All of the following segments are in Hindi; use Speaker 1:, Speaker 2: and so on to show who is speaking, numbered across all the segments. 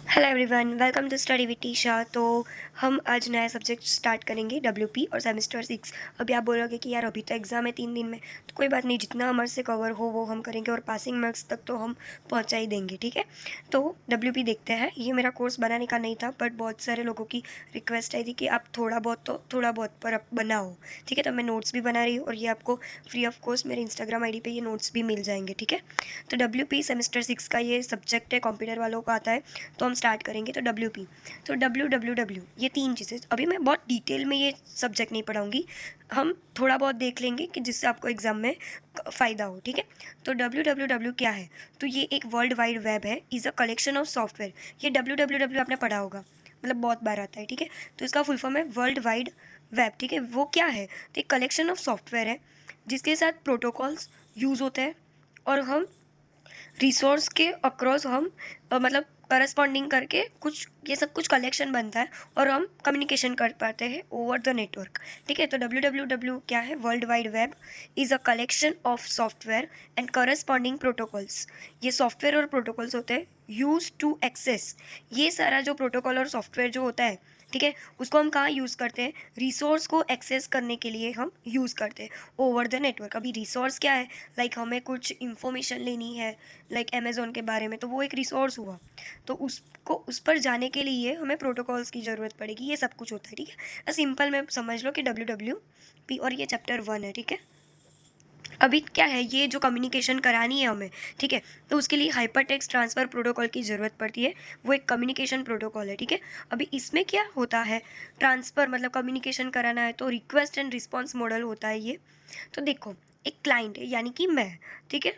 Speaker 1: Hello everyone, welcome to study with Tisha. तो हम आज नया सब्जेक्ट स्टार्ट करेंगे डब्ल्यूपी और सेमेस्टर 6। अभी आप बोलोगे कि यार अभी तो एग्ज़ाम है 3 दिन में, तो कोई बात नहीं, जितना हमारे से कवर हो वो हम करेंगे और पासिंग मार्क्स तक तो हम पहुंचा ही देंगे। ठीक है, तो डब्ल्यूपी देखते हैं। ये मेरा कोर्स बनाने का नहीं था, बट बहुत सारे लोगों की रिक्वेस्ट आई थी कि आप थोड़ा बहुत पर आप बनाओ। ठीक है, तो मैं नोट्स भी बना रही हूँ और ये आपको फ्री ऑफ कॉस्ट मेरे इंस्टाग्राम आई डी पे ये नोट्स भी मिल जाएंगे। ठीक है, तो डब्ल्यूपी सेमेस्टर 6 का ये सब्जेक्ट है, कंप्यूटर वालों को आता है। तो हम स्टार्ट करेंगे। तो डब्ल्यूपी, तो डब्ल्यू ये तीन चीज़ें, अभी मैं बहुत डिटेल में ये सब्जेक्ट नहीं पढ़ाऊँगी, हम थोड़ा बहुत देख लेंगे कि जिससे आपको एग्ज़ाम में फ़ायदा हो। ठीक है, तो डब्ल्यू क्या है? तो ये एक वर्ल्ड वाइड वेब है, is a collection of software. ये डब्ल्यू आपने पढ़ा होगा, मतलब बहुत बार आता है। ठीक है, तो इसका फुल फॉर्म है वर्ल्ड वाइड वेब। ठीक है, वो क्या है? तो एक कलेक्शन ऑफ सॉफ्टवेयर है जिसके साथ प्रोटोकॉल्स यूज़ होते हैं और हम रिसोर्स के अक्रॉस हम मतलब करस्पॉन्डिंग करके कुछ ये सब कुछ कलेक्शन बनता है और हम कम्युनिकेशन कर पाते हैं ओवर द नेटवर्क। ठीक है, तो डब्ल्यू क्या है? World wide web is a collection of software and corresponding protocols. ये सॉफ्टवेयर और प्रोटोकॉल्स होते हैं यूज टू एक्सेस। ये सारा जो प्रोटोकॉल और सॉफ्टवेयर जो होता है, ठीक है, उसको हम कहाँ यूज़ करते हैं? रिसोर्स को एक्सेस करने के लिए हम यूज़ करते हैं ओवर द नेटवर्क। अभी रिसोर्स क्या है? लाइक हमें कुछ इंफॉर्मेशन लेनी है, लाइक अमेज़ोन के बारे में, तो वो एक रिसोर्स हुआ। तो उसको उस पर जाने के लिए हमें प्रोटोकॉल्स की ज़रूरत पड़ेगी। ये सब कुछ होता है। ठीक है, सिंपल में समझ लो कि डब्ल्यू और ये चैप्टर 1 है। ठीक है, अभी क्या है, ये जो कम्युनिकेशन करानी है हमें, ठीक है, तो उसके लिए हाइपर टेक्स्ट ट्रांसफ़र प्रोटोकॉल की ज़रूरत पड़ती है। वो एक कम्युनिकेशन प्रोटोकॉल है। ठीक है, अभी इसमें क्या होता है? ट्रांसफ़र मतलब कम्युनिकेशन कराना है तो रिक्वेस्ट एंड रिस्पॉन्स मॉडल होता है ये। तो देखो, एक क्लाइंट है यानी कि मैं, ठीक है,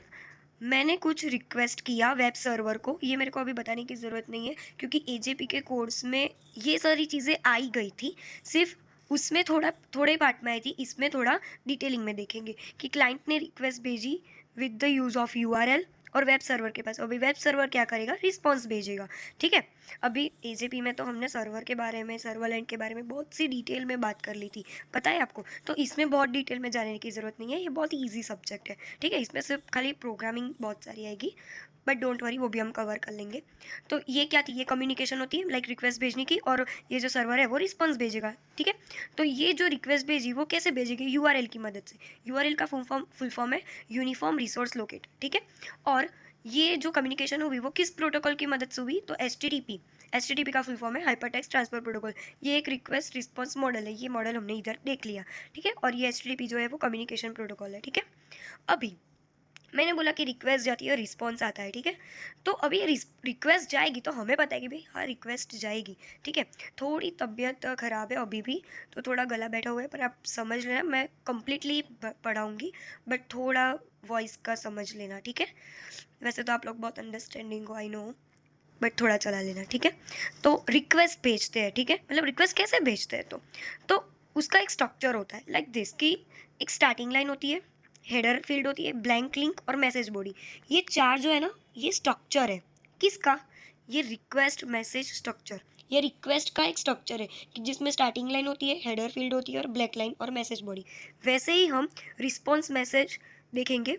Speaker 1: मैंने कुछ रिक्वेस्ट किया वेब सर्वर को। ये मेरे को अभी बताने की ज़रूरत नहीं है क्योंकि एजेपी के कोर्स में ये सारी चीज़ें आई गई थी। सिर्फ उसमें थोड़े पार्ट में आई थी, इसमें थोड़ा डिटेलिंग में देखेंगे कि क्लाइंट ने रिक्वेस्ट भेजी with the use of URL और वेब सर्वर के पास। अभी वेब सर्वर क्या करेगा? रिस्पॉन्स भेजेगा। ठीक है, अभी एजेपी में तो हमने सर्वर के बारे में, सर्वलेंट के बारे में बहुत सी डिटेल में बात कर ली थी, पता है आपको। तो इसमें बहुत डिटेल में जाने की ज़रूरत नहीं है, ये बहुत ही ईजी सब्जेक्ट है। ठीक है, इसमें सिर्फ खाली प्रोग्रामिंग बहुत सारी आएगी, बट डोंट वरी, वो भी हम कवर कर लेंगे। तो ये क्या थी? ये कम्युनिकेशन होती है, लाइक रिक्वेस्ट भेजने की, और ये जो सर्वर है वो रिस्पॉन्स भेजेगा। ठीक है, तो ये जो रिक्वेस्ट भेजी वो कैसे भेजेगी? यूआरएल की मदद से। यूआरएल का फुल फॉर्म है यूनिफॉर्म रिसोर्स लोकेट। ठीक है, और ये जो कम्युनिकेशन हुई वो किस प्रोटोकॉल की मदद से हुई? तो एच का फुल फॉर्म है हाइपर टेक्स्ट ट्रांसफर प्रोटोकॉल। ये एक रिक्वेस्ट रिस्पॉन्स मॉडल है, ये मॉडल हमने इधर देख लिया। ठीक है, और ये एच जो है वो कम्युनिकेशन प्रोटोकॉल है। ठीक है, अभी मैंने बोला कि रिक्वेस्ट जाती है, रिस्पॉन्स आता है। ठीक है, तो अभी रिक्वेस्ट जाएगी तो हमें पता है कि भाई हाँ रिक्वेस्ट जाएगी। ठीक है, थोड़ी तबीयत ख़राब है अभी भी, तो थोड़ा गला बैठा हुआ है, पर आप समझ लेना, मैं कंप्लीटली पढ़ाऊँगी, बट थोड़ा वॉइस का समझ लेना। ठीक है, वैसे तो आप लोग बहुत अंडरस्टैंडिंग हो, आई नो, बट थोड़ा चला लेना। ठीक है, तो रिक्वेस्ट भेजते हैं। ठीक है, मतलब रिक्वेस्ट कैसे भेजते हैं? तो उसका एक स्ट्रक्चर होता है लाइक दिस, कि एक स्टार्टिंग लाइन होती है, हेडर फील्ड होती है, ब्लैंक लिंक और मैसेज बॉडी। ये चार जो है ना, ये स्ट्रक्चर है किसका? ये रिक्वेस्ट मैसेज स्ट्रक्चर। ये रिक्वेस्ट का एक स्ट्रक्चर है कि जिसमें स्टार्टिंग लाइन होती है, हेडर फील्ड होती है और ब्लैक लाइन और मैसेज बॉडी। वैसे ही हम रिस्पॉन्स मैसेज देखेंगे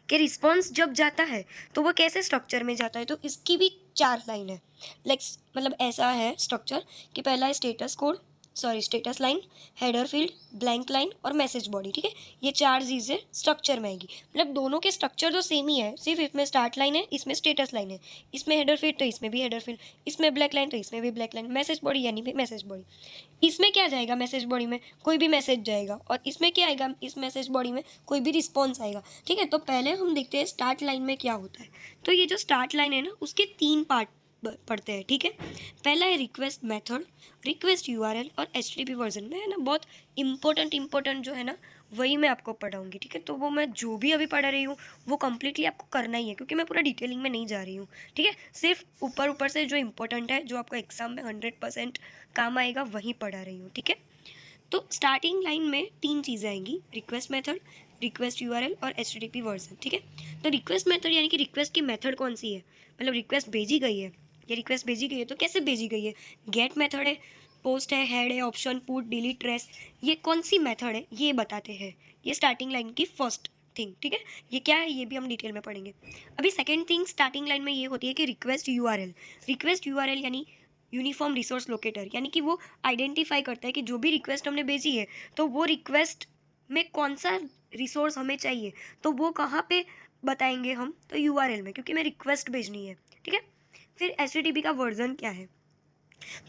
Speaker 1: कि रिस्पॉन्स जब जाता है तो वो कैसे स्ट्रक्चर में जाता है। तो इसकी भी चार लाइन है, लाइक मतलब ऐसा है स्ट्रक्चर कि पहला है status line, header field, blank line और मैसेज बॉडी। ठीक है, ये चार चीज़ें स्ट्रक्चर में आएगी। मतलब दोनों के स्ट्रक्चर तो सेम ही है, सिर्फ इसमें स्टार्ट लाइन है, इसमें स्टेटस लाइन है, इसमें हेडर फील्ड तो इसमें भी हेडर फील्ड, इसमें ब्लैक लाइन तो इसमें भी ब्लैक लाइन, मैसेज बॉडी यानी भी मैसेज बॉडी। इसमें क्या जाएगा? मैसेज बॉडी में कोई भी मैसेज जाएगा, और इसमें क्या आएगा? इस मैसेज बॉडी में कोई भी रिस्पॉन्स आएगा। ठीक है, तो पहले हम देखते हैं स्टार्ट लाइन में क्या होता है। तो ये जो स्टार्ट लाइन है ना, उसके तीन पार्ट पढ़ते हैं। ठीक है, पहला है रिक्वेस्ट मेथड, रिक्वेस्ट यूआरएल और एचटीटीपी वर्जन में है ना, बहुत इंपॉर्टेंट जो है ना, वही मैं आपको पढ़ाऊंगी। ठीक है, तो वो मैं जो भी अभी पढ़ा रही हूँ वो कंप्लीटली आपको करना ही है, क्योंकि मैं पूरा डिटेलिंग में नहीं जा रही हूँ। ठीक है, सिर्फ ऊपर ऊपर से जो इंपॉर्टेंट है, जो आपको एग्जाम में 100% काम आएगा, वहीं पढ़ा रही हूँ। ठीक है, तो स्टार्टिंग लाइन में तीन चीज़ें आएंगी, रिक्वेस्ट मेथड, रिक्वेस्ट यूआरएल और एचटीटीपी वर्जन। ठीक है, तो रिक्वेस्ट मेथड यानी कि रिक्वेस्ट की मेथड कौन सी है, मतलब रिक्वेस्ट भेजी गई है, ये रिक्वेस्ट भेजी गई है तो कैसे भेजी गई है? गेट मेथड है, पोस्ट है, हेड है, ऑप्शन, पुट, डिलीट, ट्रेस, ये कौन सी मेथड है ये बताते हैं। ये स्टार्टिंग लाइन की फर्स्ट थिंग, ठीक है। ये क्या है ये भी हम डिटेल में पढ़ेंगे। अभी सेकेंड थिंग स्टार्टिंग लाइन में ये होती है कि रिक्वेस्ट यूआरएल। रिक्वेस्ट यूआरएल यानी यूनिफॉर्म रिसोर्स लोकेटर, यानी कि वो आइडेंटिफाई करता है कि जो भी रिक्वेस्ट हमने भेजी है तो वो रिक्वेस्ट में कौन सा रिसोर्स हमें चाहिए, तो वो कहाँ पे बताएंगे हम, तो यूआरएल में, क्योंकि मैं रिक्वेस्ट भेजनी है, ठीक है। फिर एचटीटीपी का वर्जन क्या है,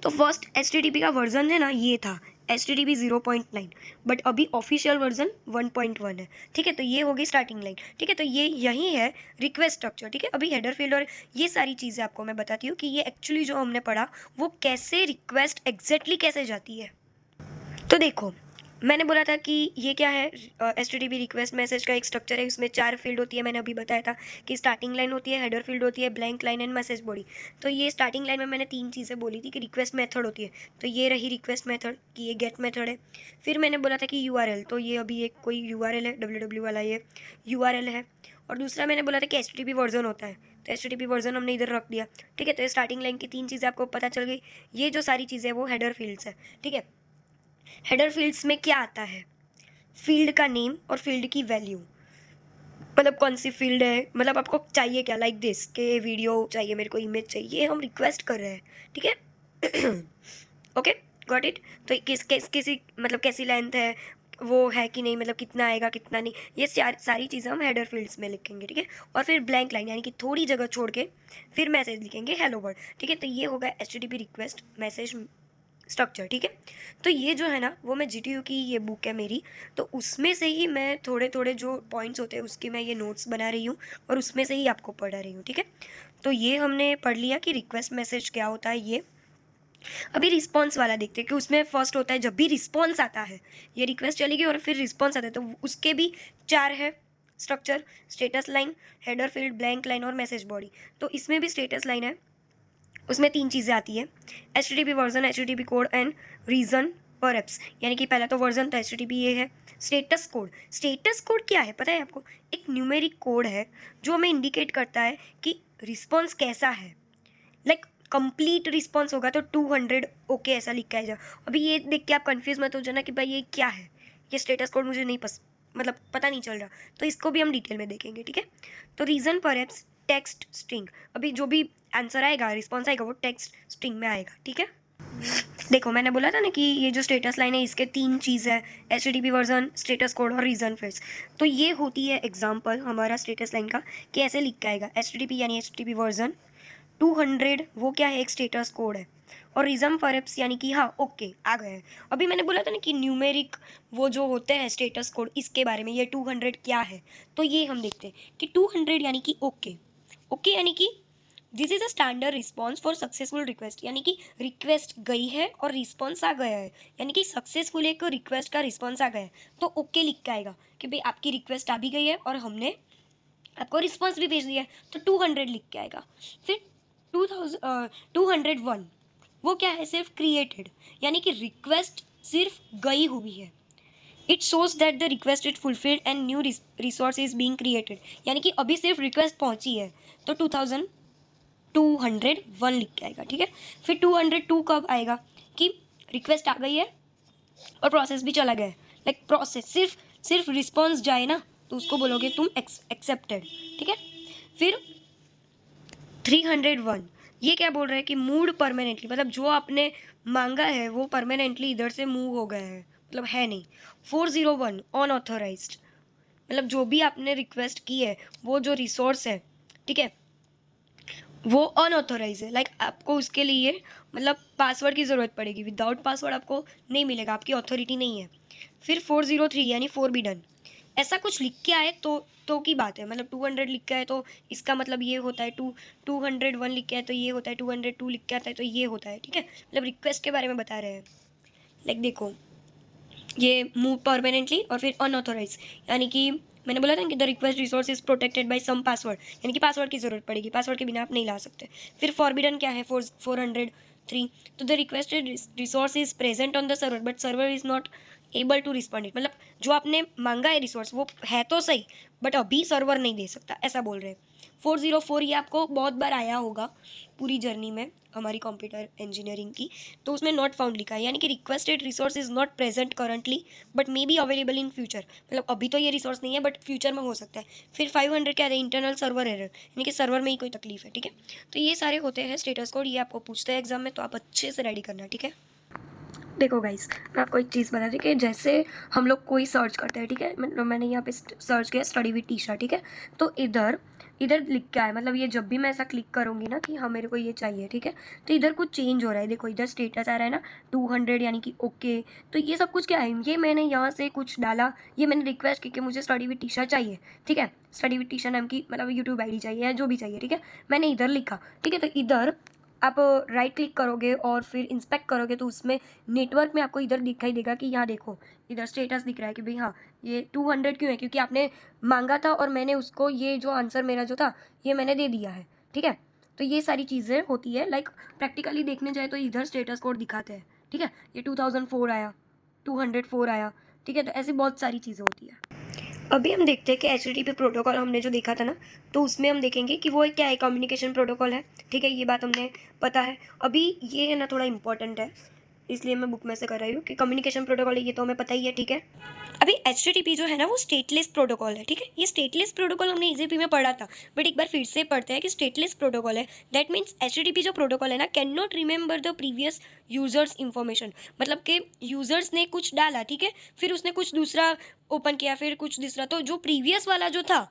Speaker 1: तो फर्स्ट एचटीटीपी का वर्जन है ना ये था HTTP 0.9, बट अभी ऑफिशियल वर्जन 1.1 है, ठीक है। तो ये होगी स्टार्टिंग लाइन, ठीक है। तो ये यही है रिक्वेस्ट स्ट्रक्चर, ठीक है। अभी हेडर फील्ड और ये सारी चीज़ें आपको मैं बताती हूँ कि ये एक्चुअली जो हमने पढ़ा वो कैसे रिक्वेस्ट एग्जैक्टली कैसे जाती है। तो देखो मैंने बोला था कि ये क्या है, HTTP रिक्वेस्ट मैसेज का एक स्ट्रक्चर है, उसमें 4 फील्ड होती है। मैंने अभी बताया था कि स्टार्टिंग लाइन होती है, हेडर फील्ड होती है, blank line and message body. तो ये स्टार्टिंग लाइन में मैंने 3 चीज़ें बोली थी कि रिक्वेस्ट मेथड होती है, तो ये रही रिक्वेस्ट मेथड कि ये गेट मेथड है। फिर मैंने बोला था कि URL, तो ये अभी एक कोई URL है, www वाला ये URL है। और दूसरा मैंने बोला था कि HTTP वर्जन होता है, तो HTTP वर्जन हमने इधर रख दिया, ठीक है। तो स्टार्टिंग लाइन की 3 चीज़ें आपको पता चल गई। ये जो सारी चीज़ें वो हेडर फील्ड्स है, ठीक है। हेडर फील्ड्स में क्या आता है, फील्ड का नेम और फील्ड की वैल्यू, मतलब कौन सी फील्ड है, मतलब आपको चाहिए क्या, लाइक दिस के वीडियो चाहिए, मेरे को इमेज चाहिए, हम रिक्वेस्ट कर रहे हैं, ठीक है। Okay, got it. तो किसी मतलब कैसी लेंथ है, वो है कि नहीं, मतलब कितना आएगा कितना नहीं, ये सारी चीज़ें हम हेडर फील्ड्स में लिखेंगे, ठीक है। और फिर ब्लैंक लाइन यानी कि थोड़ी जगह छोड़ के फिर मैसेज लिखेंगे हेलो वर्ल्ड, ठीक है। तो ये होगा HTTP रिक्वेस्ट मैसेज स्ट्रक्चर, ठीक है। तो ये जो है ना वो मैं GTU की ये बुक है मेरी, तो उसमें से ही मैं थोड़े थोड़े जो पॉइंट्स होते हैं उसकी मैं ये नोट्स बना रही हूँ और उसमें से ही आपको पढ़ा रही हूँ, ठीक है। तो ये हमने पढ़ लिया कि रिक्वेस्ट मैसेज क्या होता है ये। अभी रिस्पॉन्स वाला देखते हैं कि उसमें फर्स्ट होता है जब भी रिस्पॉन्स आता है, ये रिक्वेस्ट चलेगी और फिर रिस्पॉन्स आता है, तो उसके भी 4 है structure, status line, header field, blank line और मैसेज बॉडी। तो इसमें भी स्टेटस लाइन है, उसमें 3 चीज़ें आती है, HTTP version, HTTP code and reason perhaps, यानी कि पहला तो वर्जन तो HTTP ये है। स्टेटस कोड, स्टेटस कोड क्या है पता है आपको, एक न्यूमेरिक कोड है जो हमें इंडिकेट करता है कि रिस्पॉन्स कैसा है। लाइक कंप्लीट रिस्पॉन्स होगा तो 200 ओके ऐसा लिख के आएगा। अभी ये देख के आप कंफ्यूज मत हो जाना कि भाई ये क्या है, ये स्टेटस कोड मुझे नहीं मतलब पता नहीं चल रहा, तो इसको भी हम डिटेल में देखेंगे, ठीक है। तो रीज़न परहैप्स टेक्स्ट स्ट्रिंग, अभी जो भी आंसर आएगा रिस्पॉन्स आएगा वो टेक्स्ट स्ट्रिंग में आएगा, ठीक है। देखो मैंने बोला था ना कि ये जो स्टेटस लाइन है इसके 3 चीज़ है, HTTP वर्जन, स्टेटस कोड और रीज़न फिल्स। तो ये होती है एग्जांपल हमारा स्टेटस लाइन का कि ऐसे लिख के आएगा HTTP यानी HTTP वर्जन 200, वो क्या है एक स्टेटस कोड है, और रीज़न परहैप्स यानी कि हाँ ओके आ गए हैं। अभी मैंने बोला था ना कि न्यूमेरिक वो जो होते हैं स्टेटस कोड, इसके बारे में ये 200 क्या है, तो ये हम देखते हैं कि 200 यानी कि ओके, ओके यानी कि this is a standard response for successful request, यानी कि रिक्वेस्ट गई है और रिस्पॉन्स आ गया है, यानी कि सक्सेसफुल एक रिक्वेस्ट का रिस्पॉन्स आ गया है, तो ओके लिख के आएगा कि भाई आपकी रिक्वेस्ट आ भी गई है और हमने आपको रिस्पॉन्स भी भेज दिया है, तो 200 लिख के आएगा। फिर 201 वो क्या है, सिर्फ क्रिएटेड, यानी कि रिक्वेस्ट सिर्फ गई हुई है। It shows that the request is fulfilled and new resource is being created, यानी कि अभी सिर्फ रिक्वेस्ट पहुंची है, तो 201 लिख के आएगा, ठीक है। फिर 202 कब आएगा कि रिक्वेस्ट आ गई है और प्रोसेस भी चला गया है, लाइक प्रोसेस सिर्फ रिस्पॉन्स जाए ना तो उसको बोलोगे तुम एक्सेप्टेड, ठीक है। फिर 301 ये क्या बोल रहा है कि मूड परमानेंटली, मतलब जो आपने मांगा है वो परमानेंटली इधर से मूव हो गया है, मतलब है नहीं। 401 अनऑथराइज्ड, मतलब जो भी आपने रिक्वेस्ट की है वो जो रिसोर्स है, ठीक है, वो अनऑथोराइज है, लाइक आपको उसके लिए मतलब पासवर्ड की ज़रूरत पड़ेगी, विदाउट पासवर्ड आपको नहीं मिलेगा, आपकी अथॉरिटी नहीं है। फिर 403 यानी फोरबिडन, ऐसा कुछ लिख के आए तो की बात है, मतलब 200 लिख के आए तो इसका मतलब ये होता है, 201 लिख के आए तो ये होता है, 202 लिख के आता है तो ये होता है, ठीक है। मतलब रिक्वेस्ट के बारे में बता रहे हैं, लाइक देखो ये मूव परमानेंटली और फिर अनऑथोराइज, यानी कि मैंने बोला था कि the request resource is protected by some password, यानी कि पासवर्ड की ज़रूरत पड़ेगी, पासवर्ड के बिना आप नहीं ला सकते। फिर फॉरबिडन क्या है, 403, तो the requested resource is present on the server but server is not able to respond it, मतलब जो आपने मांगा है रिसोर्स वो है तो सही बट अभी सर्वर नहीं दे सकता, ऐसा बोल रहे हैं। 404 ये आपको बहुत बार आया होगा पूरी जर्नी में हमारी कंप्यूटर इंजीनियरिंग की। तो उसमें नॉट फाउंड लिखा है, यानी कि requested resource is not present currently but may be available in future, मतलब अभी तो ये रिसोर्स नहीं है बट फ्यूचर में हो सकता है। फिर 500 क्या है, इंटरनल सर्वर एरर, यानी कि सर्वर में ही कोई तकलीफ है, ठीक है। तो ये सारे होते हैं स्टेटस कोड, ये आपको पूछते हैं एग्जाम में, तो आप अच्छे से रेडी करना, ठीक है। देखो गाइस, मैं आपको एक चीज़ बता दूँ कि जैसे हम लोग कोई सर्च करते हैं, ठीक है, मतलब मैंने यहाँ पे सर्च किया स्टडी विद टीशा, ठीक है। तो इधर इधर लिख के आया, मतलब ये जब भी मैं ऐसा क्लिक करूँगी ना कि हाँ मेरे को ये चाहिए, ठीक है, तो इधर कुछ चेंज हो रहा है। देखो इधर स्टेटस आ रहा है ना 200, यानी कि ओके। तो ये सब कुछ क्या है, ये मैंने यहाँ से कुछ डाला, ये मैंने रिक्वेस्ट की कि मुझे स्टडी विद टीशा चाहिए, ठीक है, स्टडी विद टीशा नाम की मतलब यूट्यूब आईडी चाहिए या जो भी चाहिए, ठीक है। मैंने इधर लिखा, ठीक है। तो इधर आप राइट क्लिक करोगे और फिर इंस्पेक्ट करोगे तो उसमें नेटवर्क में आपको इधर दिखाई देगा कि यहाँ देखो इधर स्टेटस दिख रहा है कि भाई हाँ ये 200 क्यों है, क्योंकि आपने मांगा था और मैंने उसको ये जो आंसर मेरा जो था ये मैंने दे दिया है, ठीक है। तो ये सारी चीज़ें होती है, लाइक प्रैक्टिकली देखने जाए तो इधर स्टेटस कोड दिखाते हैं, ठीक है। ये 2004 आया, 204 आया, ठीक है। तो ऐसी बहुत सारी चीज़ें होती है। अभी हम देखते हैं कि HTTP प्रोटोकॉल हमने जो देखा था ना, तो उसमें हम देखेंगे कि वो एक क्या है, कम्युनिकेशन प्रोटोकॉल है, ठीक है। ये बात हमने पता है। अभी ये है ना थोड़ा इंपॉर्टेंट है, इसलिए मैं बुक में से कर रही हूँ कि कम्युनिकेशन प्रोटोकॉल है, ये तो हमें पता ही है, ठीक है। अभी HTTP जो है ना वो स्टेटलेस प्रोटोकॉल है, ठीक है। ये स्टेटलेस प्रोटोकॉल हमने EZP में पढ़ा था, बट एक बार फिर से पढ़ते हैं कि स्टेटलेस प्रोटोकॉल है। दैट मीन्स HTTP जो प्रोटोकॉल है ना can not remember the previous users information, मतलब कि यूजर्स ने कुछ डाला, ठीक है, फिर उसने कुछ दूसरा ओपन किया, फिर कुछ दूसरा, तो जो प्रीवियस वाला जो था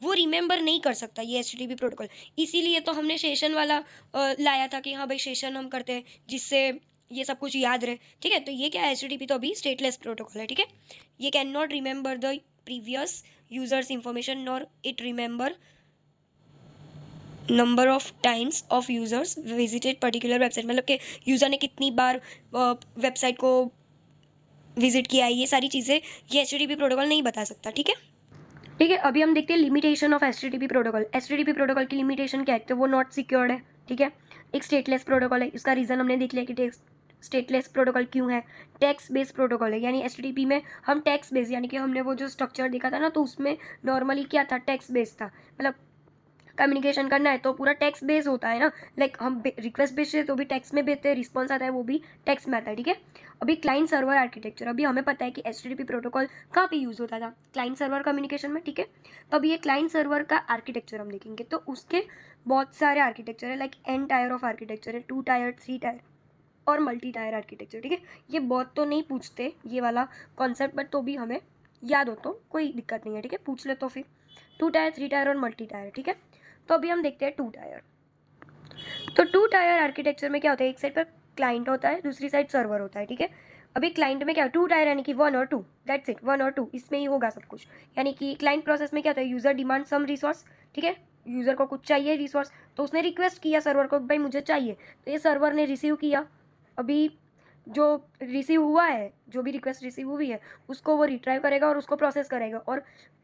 Speaker 1: वो रिमेंबर नहीं कर सकता ये HTTP प्रोटोकॉल। इसीलिए तो हमने सेशन वाला लाया था कि हाँ भाई सेशन हम करते हैं जिससे ये सब कुछ याद रहे, ठीक है। तो ये क्या है, HTTP तो अभी स्टेटलेस प्रोटोकॉल है, ठीक है। ये can not remember the previous users information nor it remember number of times of users visited particular website, मतलब कि यूज़र ने कितनी बार वेबसाइट को विजिट किया है, ये सारी चीज़ें ये HTTP प्रोटोकॉल नहीं बता सकता, ठीक है। ठीक है, अभी हम देखते हैं limitation of HTTP protocol. HTTP protocol की लिमिटेशन क्या है, तो वो नॉट सिक्योर्ड है, ठीक है। एक स्टेटलेस प्रोटोकॉल है, इसका रीज़न हमने देख लिया कि स्टेटलेस प्रोटोकॉल क्यों है। टैक्स बेस्ड प्रोटोकॉल है, यानी HTTP में हम टैक्स बेस्ड, यानी कि हमने वो जो स्ट्रक्चर देखा था ना तो उसमें नॉर्मली क्या था, टैक्स बेस्ड था, मतलब कम्युनिकेशन करना है तो पूरा टेक्स्ट बेस होता है ना, लाइक हम रिक्वेस्ट भेजते हैं तो भी टेक्स्ट में भेजते हैं, रिस्पॉन्स आता है वो भी टेक्स्ट में आता है, ठीक है। अभी क्लाइंट सर्वर आर्किटेक्चर, अभी हमें पता है कि HTTP प्रोटोकॉल कहाँ पे यूज़ होता था, क्लाइंट सर्वर कम्युनिकेशन में, ठीक है। तो अभी ये क्लाइंट सर्वर का आर्किटेक्चर हम देखेंगे, तो उसके बहुत सारे आर्किटेक्चर है, like N tyre of architecture है, 2 टायर, 3 टायर और मल्टी टायर आर्किटेक्चर, ठीक है। ये बहुत तो नहीं पूछते ये वाला कॉन्सेप्ट, बट तो भी हमें याद हो तो कोई दिक्कत नहीं है, ठीक है, पूछ ले तो फिर 2 टायर, 3 टायर और मल्टी टायर, ठीक है। तो अभी हम देखते हैं 2 टायर। तो 2 टायर आर्किटेक्चर में क्या होता है, एक साइड पर क्लाइंट होता है, दूसरी साइड सर्वर होता है, ठीक है। अभी क्लाइंट में क्या 2 टायर, यानी कि 1 और 2, दैट्स इट, 1 और 2 इसमें ही होगा सब कुछ। यानी कि क्लाइंट प्रोसेस में क्या होता है, यूज़र डिमांड सम रिसोर्स, ठीक है, यूज़र को कुछ चाहिए रिसोर्स, तो उसने रिक्वेस्ट किया सर्वर को भाई मुझे चाहिए, तो ये सर्वर ने रिसीव किया। अभी जो रिसीव हुआ है, जो भी रिक्वेस्ट रिसीव हुई है उसको वो रिट्राइव करेगा और उसको प्रोसेस करेगा और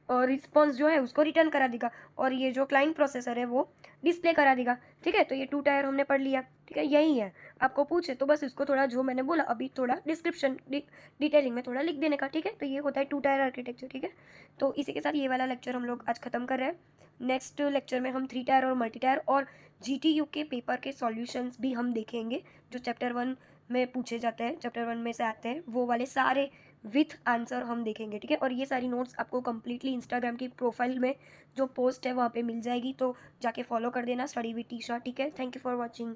Speaker 1: रिस्पॉन्स जो है उसको रिटर्न करा देगा, और ये जो क्लाइंट प्रोसेसर है वो डिस्प्ले करा देगा, ठीक है। तो ये 2 टायर हमने पढ़ लिया, ठीक है, यही है। आपको पूछे तो बस इसको थोड़ा जो मैंने बोला अभी थोड़ा डिस्क्रिप्शन डिटेलिंग में थोड़ा लिख देने का, ठीक है। तो ये होता है 2 टायर आर्किटेक्चर, ठीक है। तो इसी के साथ ये वाला लेक्चर हम लोग आज खत्म कर रहे हैं। नेक्स्ट लेक्चर में हम 3 टायर और मल्टी टायर और GTU के पेपर के सॉल्यूशंस भी हम देखेंगे, जो चैप्टर 1 में पूछे जाते हैं, चैप्टर 1 में से आते हैं, वो वाले सारे विथ आंसर हम देखेंगे, ठीक है। और ये सारी नोट्स आपको कंप्लीटली इंस्टाग्राम की प्रोफाइल में जो पोस्ट है वहाँ पे मिल जाएगी, तो जाके फॉलो कर देना, स्टडी विद टीशा, ठीक है। Thank you for watching.